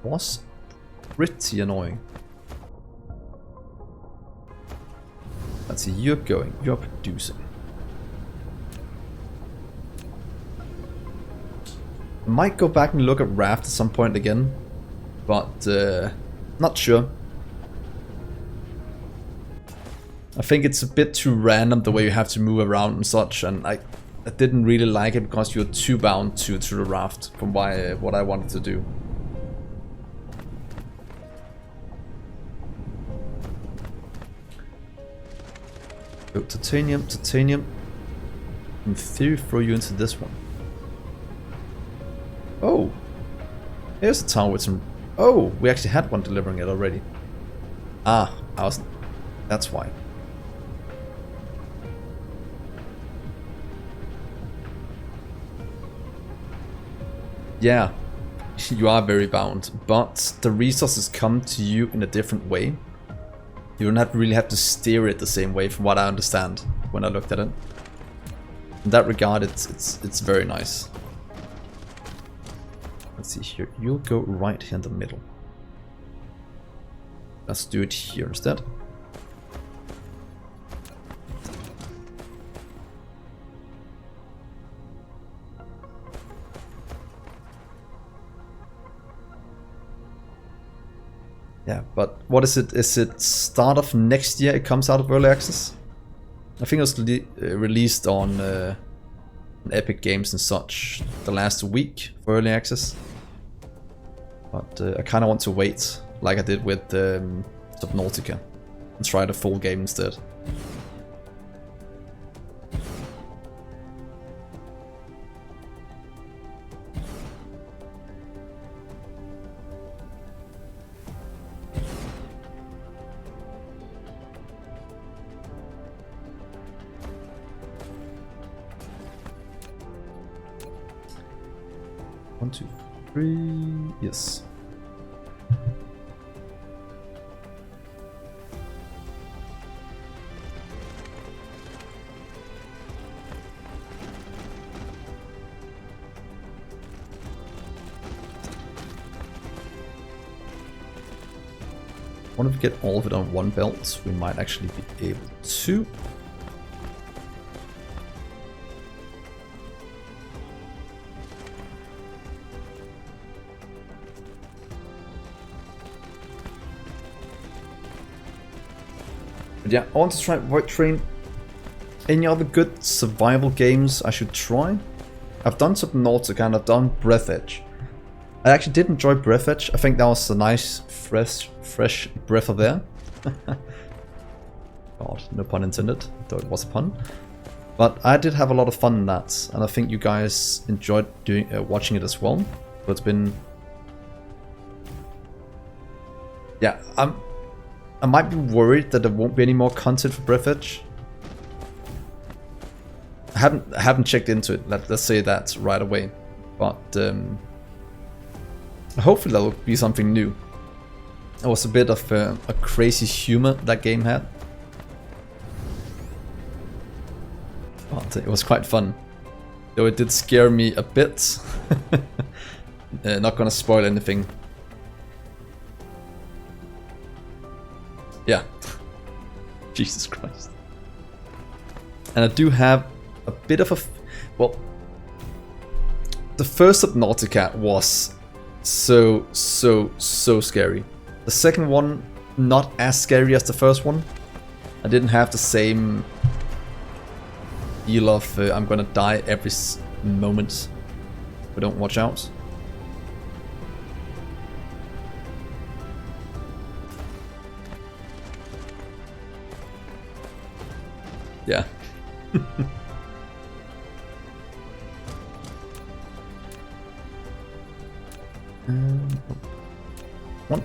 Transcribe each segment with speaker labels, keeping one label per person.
Speaker 1: was pretty annoying. Let's see, you're producing. I might go back and look at Raft at some point again, but not sure. I think it's a bit too random the way you have to move around and such, and I didn't really like it because you're too bound to the Raft from what I wanted to do. So, titanium. In theory, throw you into this one. Oh, here's a town with some. Oh, we actually had one delivering it already. Ah, that's why. Yeah, you are very bound, but the resources come to you in a different way. You don't really have to steer it the same way, from what I understand when I looked at it. In that regard, it's very nice. Let's see here. You'll go right here in the middle. Let's do it here instead. Yeah, but what is it? Is it start of next year it comes out of early access? I think it was released on Epic Games and such the last week for early access. But I kind of want to wait, like I did with Subnautica, and try the full game instead. One, two, three. Yes. What if we get all of it on one belt? We might actually be able to. But yeah, I want to try Void Train. Any other good survival games I should try? I've done Subnautica and I've done Breath Edge. I actually did enjoy Breath Edge. I think that was a nice, fresh breath of air. God, no pun intended, though it was a pun. But I did have a lot of fun in that, and I think you guys enjoyed watching it as well. So it's been... Yeah, I might be worried that there won't be any more content for Breath Edge. I haven't checked into it, let's say that right away. But hopefully that'll be something new. It was a bit of a crazy humor that game had. But it was quite fun. Though it did scare me a bit. Not gonna spoil anything. Yeah. Jesus Christ. And I do have a bit of a... Well, the first Subnautica was so scary. The second one, not as scary as the first one. I didn't have the same feel of I'm gonna die every moment if I don't watch out. Yeah. One.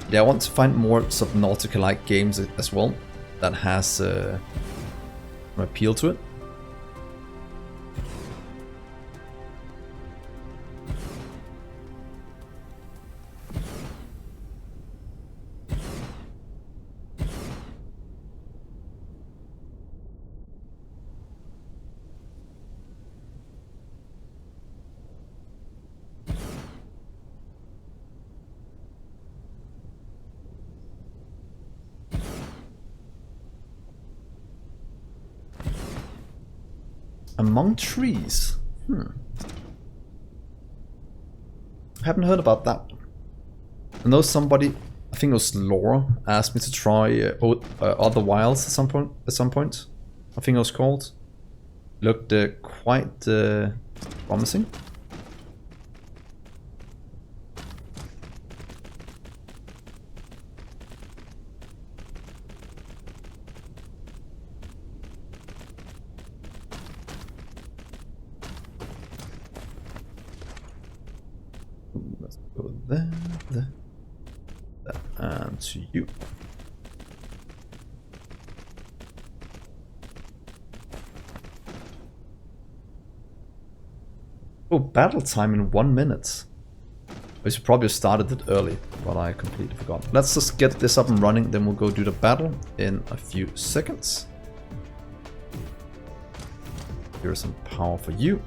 Speaker 1: Yeah, I want to find more Subnautica-like games as well that has an appeal to it. Among trees. Haven't heard about that. I know somebody, I think it was Laura, asked me to try Other Wilds at some point. I think it was called. Looked quite promising. Let's go there, and to you. Oh, battle time in 1 minute. We should probably have started it early, but I completely forgot. Let's just get this up and running, then we'll go do the battle in a few seconds. Here's some power for you.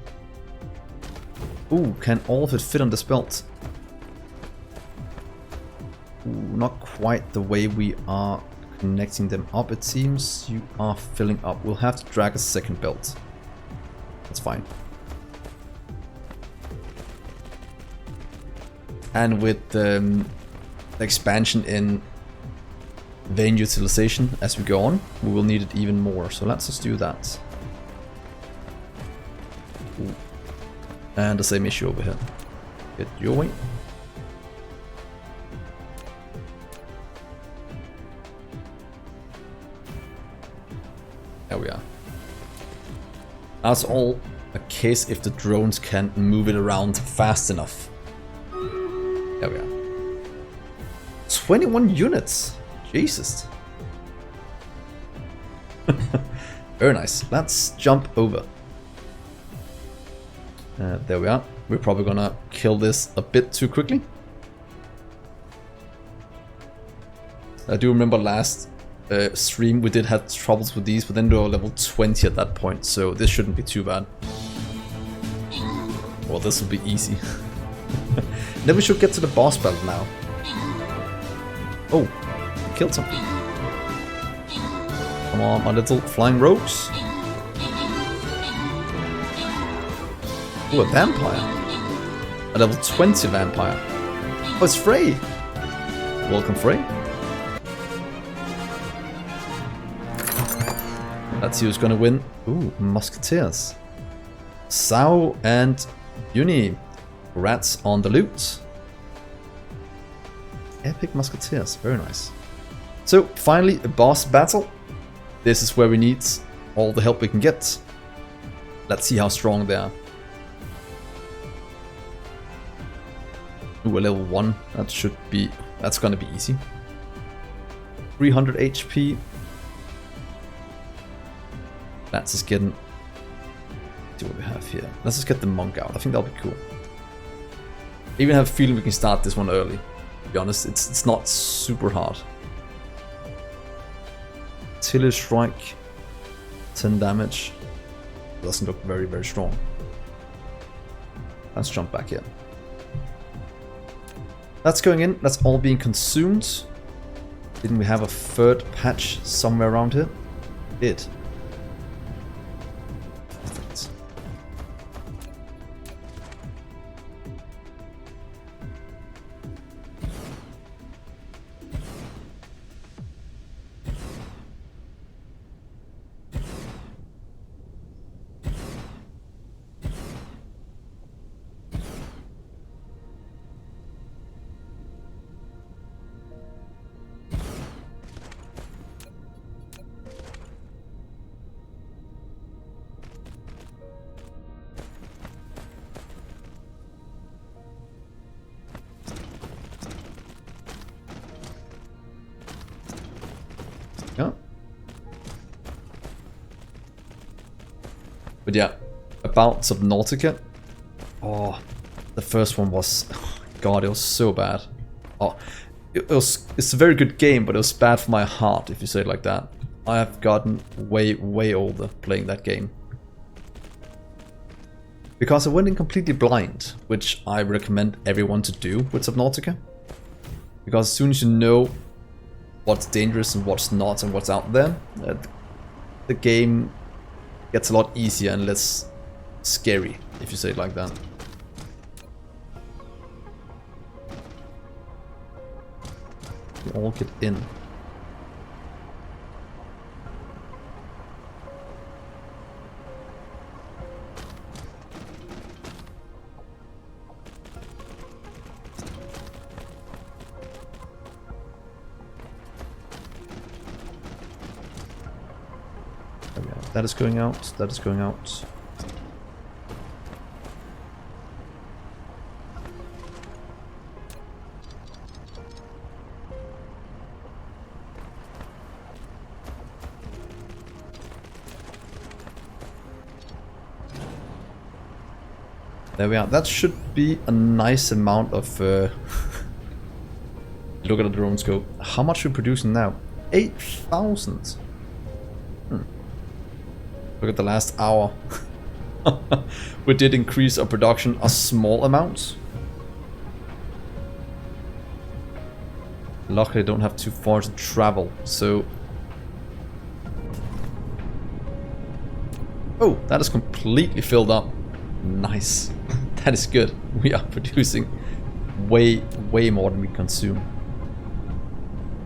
Speaker 1: Ooh, can all of it fit on this belt? Ooh, not quite the way we are connecting them up, it seems. You are filling up. We'll have to drag a second belt. That's fine. And with the expansion in vein utilization as we go on, we will need it even more. So let's just do that. Ooh. And the same issue over here. Get your way. There we are. That's all a case if the drones can move it around fast enough. There we are. 21 units. Jesus. Very nice. Let's jump over. There we are. We're probably gonna kill this a bit too quickly. I do remember last stream we did have troubles with these, but then they were level 20 at that point, so this shouldn't be too bad. Well, this will be easy. Then we should get to the boss battle now. Oh, I killed something. Come on, my little flying rogues. Ooh, a vampire. A level 20 vampire. Oh, it's Frey. Welcome, Frey. Let's see who's gonna win. Ooh, Musketeers. Sao and Uni. Rats on the loot. Epic Musketeers, very nice. So, finally, a boss battle. This is where we need all the help we can get. Let's see how strong they are. Ooh, a level 1. That's gonna be easy. 300 HP. Let's just get see what we have here. Let's just get the monk out. I think that'll be cool. I even have a feeling we can start this one early. To be honest, it's not super hard. Tiller strike, 10 damage. Doesn't look very, very strong. Let's jump back in. That's going in. That's all being consumed. Didn't we have a third patch somewhere around here? It. Perfect. Yeah. But yeah, about Subnautica. Oh, the first one was, oh God, it was so bad. Oh, it's a very good game, but it was bad for my heart, if you say it like that. I have gotten way, way older playing that game. Because I went in completely blind, which I recommend everyone to do with Subnautica. Because as soon as you know what's dangerous and what's not and what's out there, the game gets a lot easier and less scary, if you say it like that. We all get in. That is going out, that is going out. There we are. That should be a nice amount of... Look at the drone scope. How much are we producing now? 8,000. Look at the last hour. We did increase our production a small amount. Luckily I don't have too far to travel, so... Oh, that is completely filled up. Nice. That is good. We are producing way more than we consume.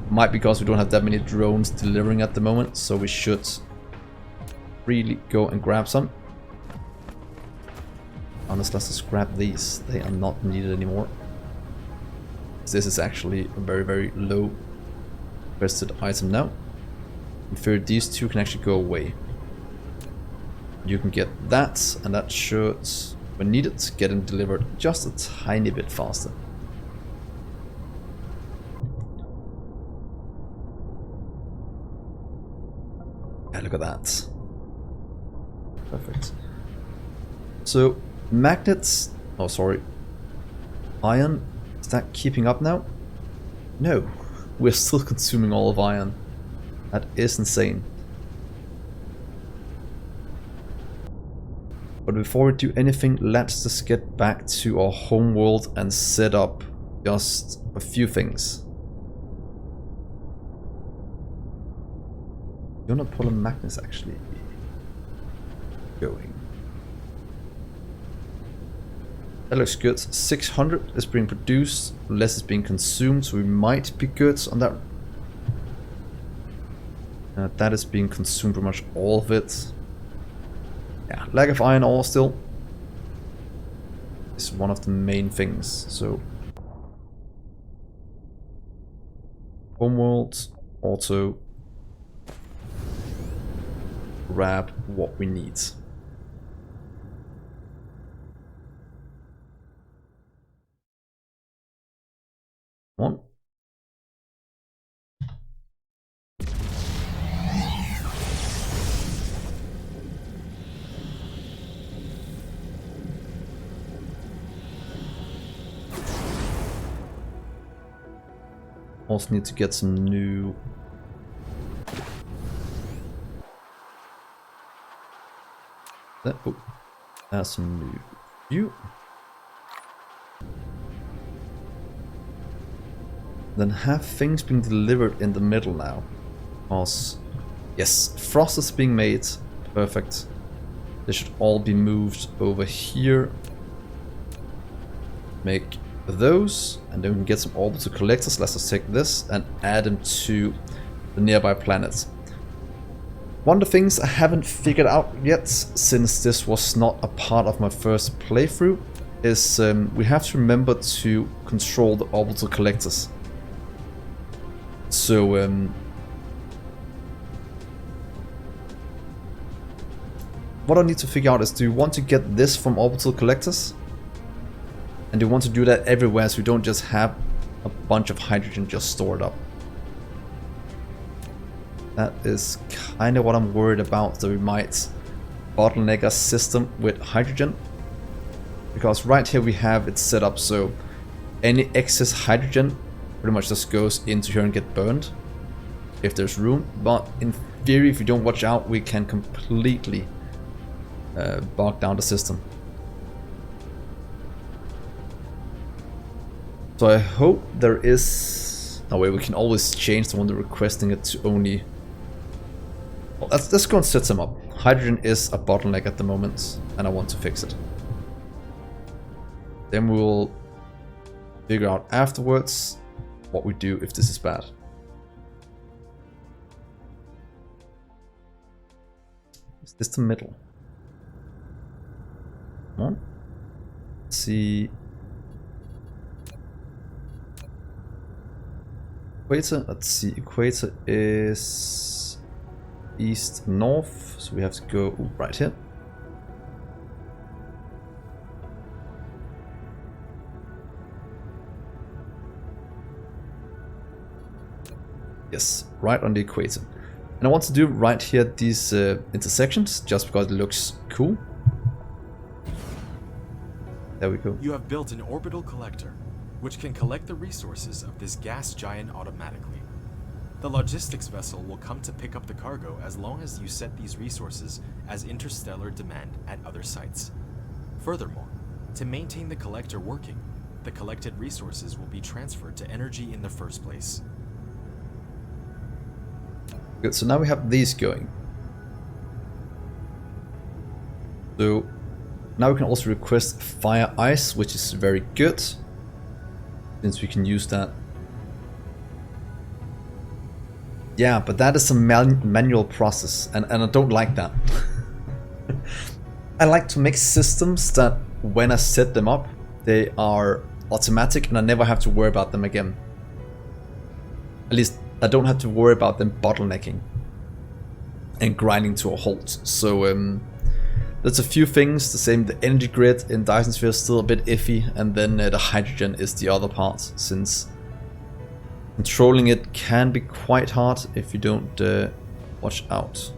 Speaker 1: Might because we don't have that many drones delivering at the moment, so we should really go and grab some. Honestly, let's just grab these. They are not needed anymore. This is actually a very low requested item now. In theory, these two can actually go away. You can get that, and that should, when needed, get them delivered just a tiny bit faster. Yeah, look at that. Perfect. So, magnets, oh sorry, iron, is that keeping up now? No, we're still consuming all of iron. That is insane. But before we do anything, let's just get back to our home world and set up just a few things. You're not pulling magnets actually going. That looks good. 600 is being produced, less is being consumed, so we might be good on that. That is being consumed pretty much all of it. Yeah, lack of iron ore still is one of the main things, so homeworld, auto, grab what we need. One. Also need to get some new... Oh, that's some new view. Then have things being delivered in the middle now. Because, yes, frost is being made. Perfect. They should all be moved over here. Make those, and then we can get some orbital collectors. Let's just take this and add them to the nearby planets. One of the things I haven't figured out yet, since this was not a part of my first playthrough, is we have to remember to control the orbital collectors. So what I need to figure out is, do you want to get this from orbital collectors? And you want to do that everywhere, so you don't just have a bunch of hydrogen just stored up. That is kind of what I'm worried about, that we might bottleneck our system with hydrogen. Because right here we have it set up so any excess hydrogen pretty much just goes into here and get burned if there's room. But in theory, if you don't watch out, we can completely bog down the system. So I hope there is a way we can always change the one they're requesting it to only... Well, let's go and set some up. hydrogen is a bottleneck at the moment, and I want to fix it. Then we'll figure out afterwards what we do if this is bad. Is this the middle? Come on. Let's see. Equator. Let's see. Equator is east north, so we have to go right here. Yes, right on the equator. And I want to do right here these intersections, just because it looks cool. There we go.
Speaker 2: You have built an orbital collector, which can collect the resources of this gas giant automatically. The logistics vessel will come to pick up the cargo as long as you set these resources as interstellar demand at other sites. Furthermore, to maintain the collector working, the collected resources will be transferred to energy in the first place.
Speaker 1: Good, so now we have these going. So now we can also request fire ice, which is very good, since we can use that. Yeah, but that is a manual process, and I don't like that. I like to make systems that when I set them up, they are automatic and I never have to worry about them again. At least I don't have to worry about them bottlenecking and grinding to a halt. So there's a few things. The same, the energy grid in Dyson Sphere is still a bit iffy, and then the hydrogen is the other part, since controlling it can be quite hard if you don't watch out.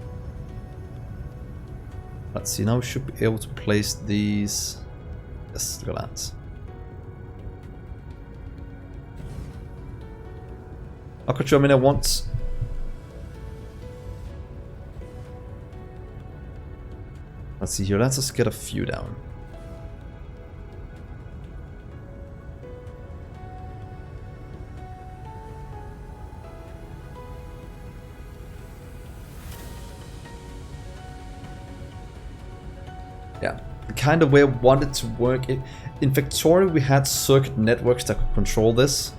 Speaker 1: Let's see, now we should be able to place these. Yes, look at that. I mean, I want. Let's see here, let's just get a few down. Yeah, the kind of way I want it to work. In Factorio, we had circuit networks that could control this.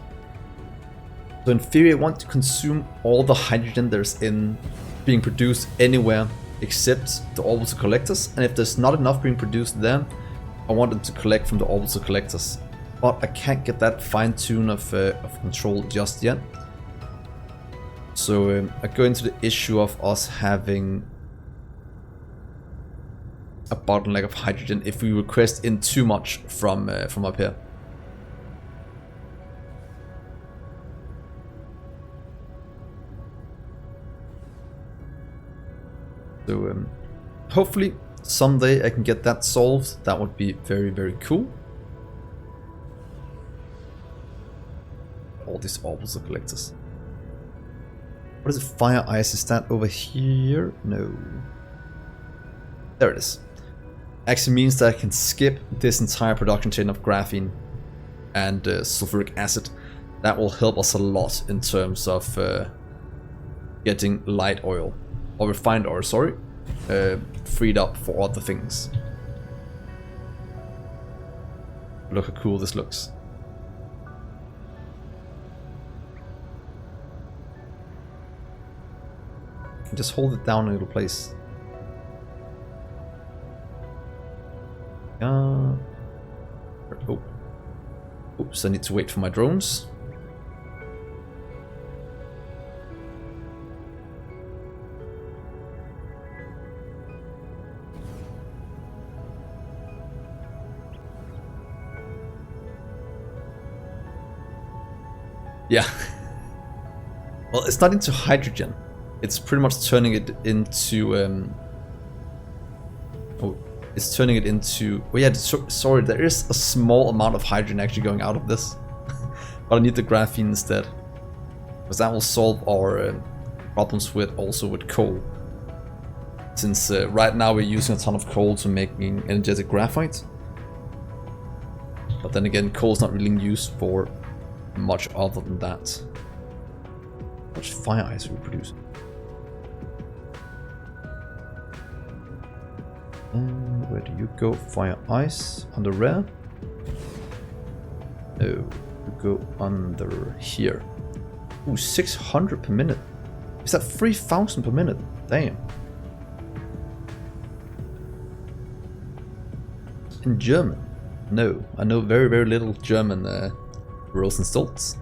Speaker 1: So in theory, I want to consume all the hydrogen there's in being produced anywhere except the orbital collectors. And if there's not enough being produced there, I want them to collect from the orbital collectors. But I can't get that fine tune of control just yet. So I go into the issue of us having a bottleneck of hydrogen if we request in too much from up here. So hopefully someday I can get that solved. That would be very, very cool. All these orbital collectors. What is it? Fire ice? Is that over here? No. There it is. Actually means that I can skip this entire production chain of graphene and sulfuric acid. That will help us a lot in terms of getting light oil. Or refined oil, sorry, freed up for other things. Look how cool this looks. Just hold it down and it'll place. Oh. Oops, I need to wait for my drones. Yeah. Well, it's not into hydrogen. It's pretty much turning it into it's turning it into. Oh yeah, sorry. There is a small amount of hydrogen actually going out of this, but I need the graphene instead, because that will solve our problems with coal. Since right now we're using a ton of coal to making energetic graphite, but then again, coal is not really used for much other than that. How much fire ice we produce? Where do you go? Fire ice on the rear? No, you go under here. Ooh, 600 per minute. Is that 3,000 per minute? Damn. In German? No, I know very, very little German, Rosenstolz.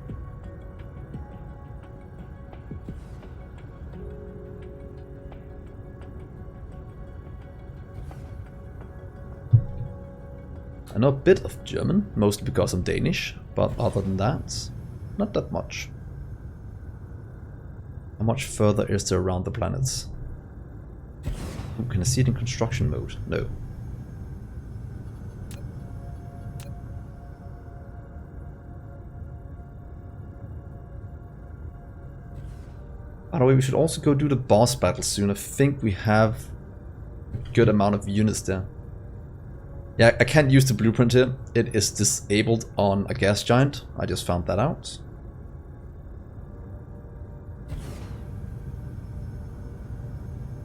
Speaker 1: I know a bit of German, mostly because I'm Danish, but other than that, not that much. How much further is there around the planets? Ooh, can I see it in construction mode? No. By the way, we should also go do the boss battle soon. I think we have a good amount of units there. Yeah, I can't use the blueprint here. It is disabled on a gas giant. I just found that out.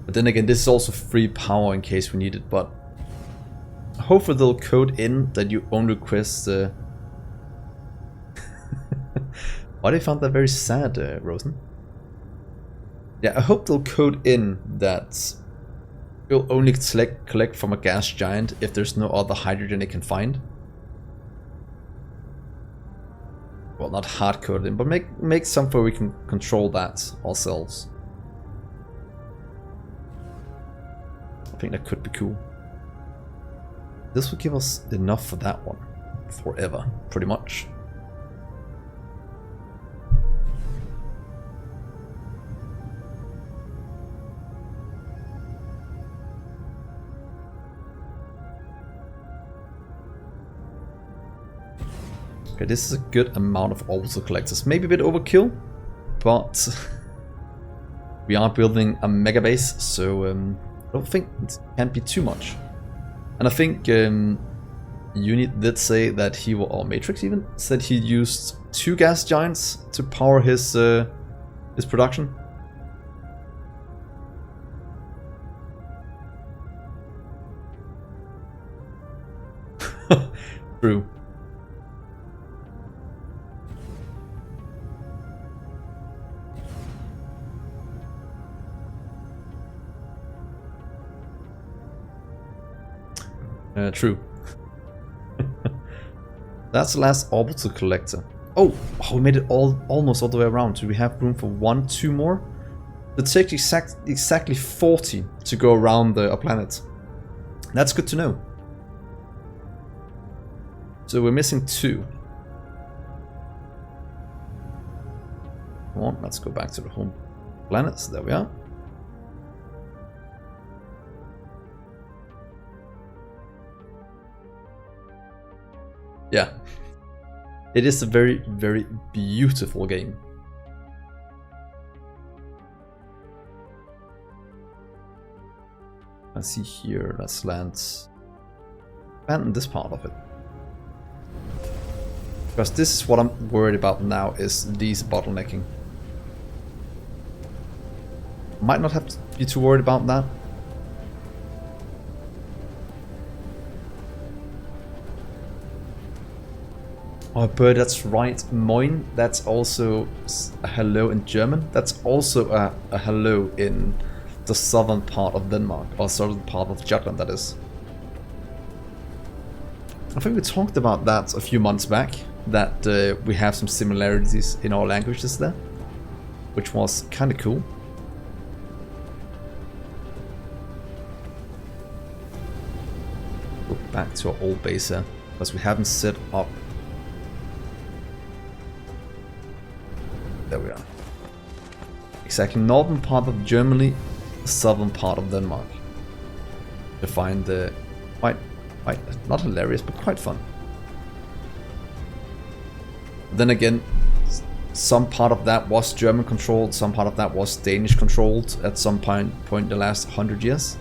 Speaker 1: But then again, this is also free power in case we need it, but hopefully they'll code in that you only request Why do you find that very sad, Rosen? Yeah, I hope they'll code in that you'll only collect from a gas giant if there's no other hydrogen it can find. Well, not hard code in, but make something where we can control that ourselves. I think that could be cool. This will give us enough for that one. Forever, pretty much. Okay, this is a good amount of orbital collectors. Maybe a bit overkill, but we are building a Megabase, so I don't think it can be too much. And I think Unit did say that he will, or Matrix even, said he used 2 gas giants to power his production. True. True. That's the last orbital collector. Oh, we made it almost all the way around. Do we have room for 1, 2 more? It takes exactly 40 to go around a planet. That's good to know. So we're missing 2. Come on, let's go back to the home planets. There we are. Yeah, it is a very, very beautiful game. I see here, let's land in this part of it. Because this is what I'm worried about now, is these bottlenecking. Might not have to be too worried about that. Oh, but that's right, Moin, that's also a hello in German. That's also a hello in the southern part of Denmark, or southern part of Jutland, that is. I think we talked about that a few months back, that we have some similarities in our languages there, which was kind of cool. Go back to our old base here, because we haven't set up. There we are. Exactly, northern part of Germany, southern part of Denmark. To find the quite not hilarious, but quite fun. Then again, some part of that was German controlled, some part of that was Danish controlled at some point in the last 100 years.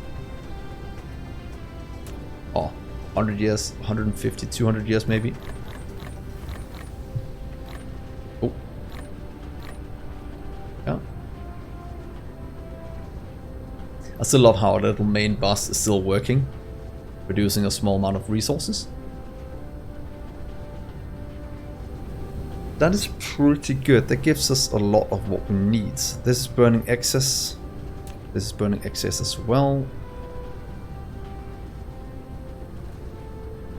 Speaker 1: Oh, 100 years, 150, 200 years maybe. Oh. Yeah. I still love how our little main bus is still working. producing a small amount of resources. That is pretty good. That gives us a lot of what we need. This is burning excess. This is burning excess as well.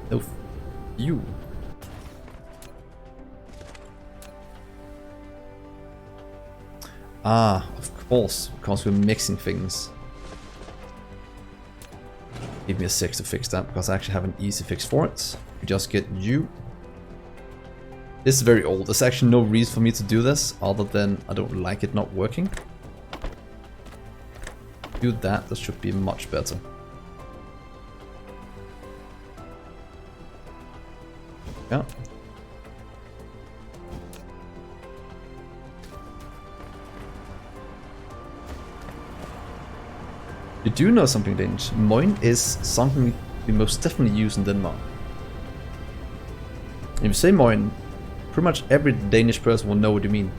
Speaker 1: No fuel. Ah, of course, because we're mixing things. Give me a sec to fix that, because I actually have an easy fix for it. We just get you. This is very old. There's actually no reason for me to do this, other than I don't like it not working. Do that, this should be much better. Yeah. You do know something, Danish. Moin is something we most definitely use in Denmark. If you say moin, pretty much every Danish person will know what you mean.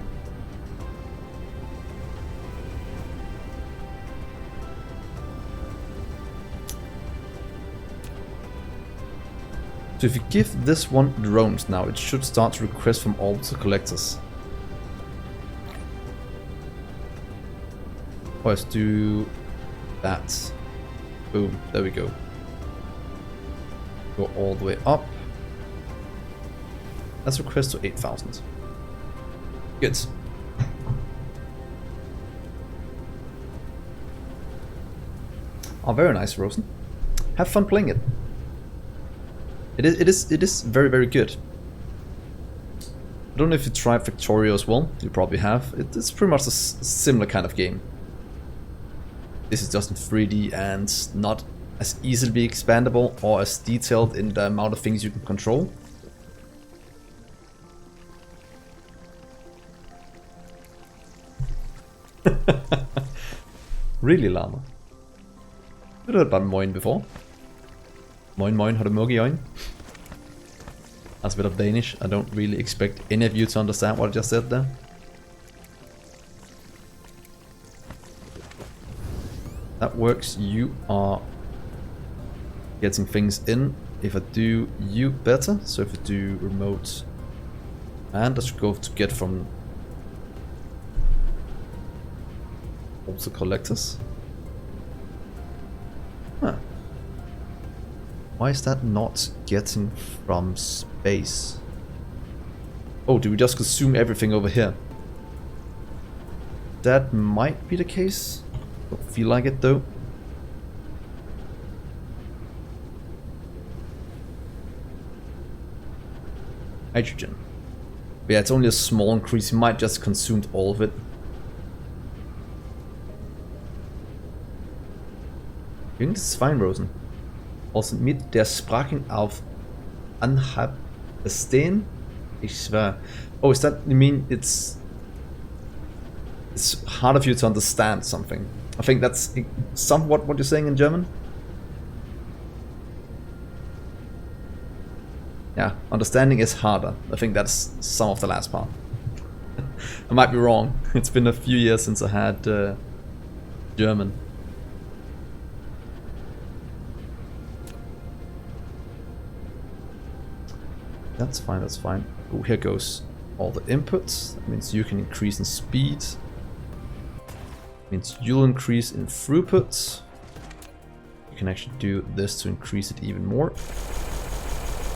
Speaker 1: So if you give this one drones now, it should start to request from all the collectors. Let's do that. Boom, there we go. Go all the way up. Let's request to 8,000. Good. Oh, very nice, Rosen. Have fun playing it. It is very, very good. I don't know if you tried Factorio as well. You probably have. It's pretty much a similar kind of game. This is just in 3D and not as easily expandable or as detailed in the amount of things you can control. Really, Llama? I've heard about moin before. Moin moin, har du mugg i øjnene? That's a bit of Danish. I don't really expect any of you to understand what I just said there. That works. You are getting things in. If I do you better, so if I do remote, and let's go to get from also collectors. Huh. Why is that not getting from space? Oh, do we just consume everything over here? That might be the case. Don't feel like it though. Hydrogen. But yeah, it's only a small increase. You might just consumed all of it. I think this is fine, Rosen. Also mit der Sprachen auf Anhabestehen. Ich schwör. Oh, is that, you mean it's hard of you to understand something? I think that's somewhat what you're saying in German. Yeah, understanding is harder. I think that's some of the last part. I might be wrong. It's been a few years since I had German. That's fine, that's fine. Oh, here goes all the inputs. That means you can increase in speed. Means you'll increase in throughput. You can actually do this to increase it even more.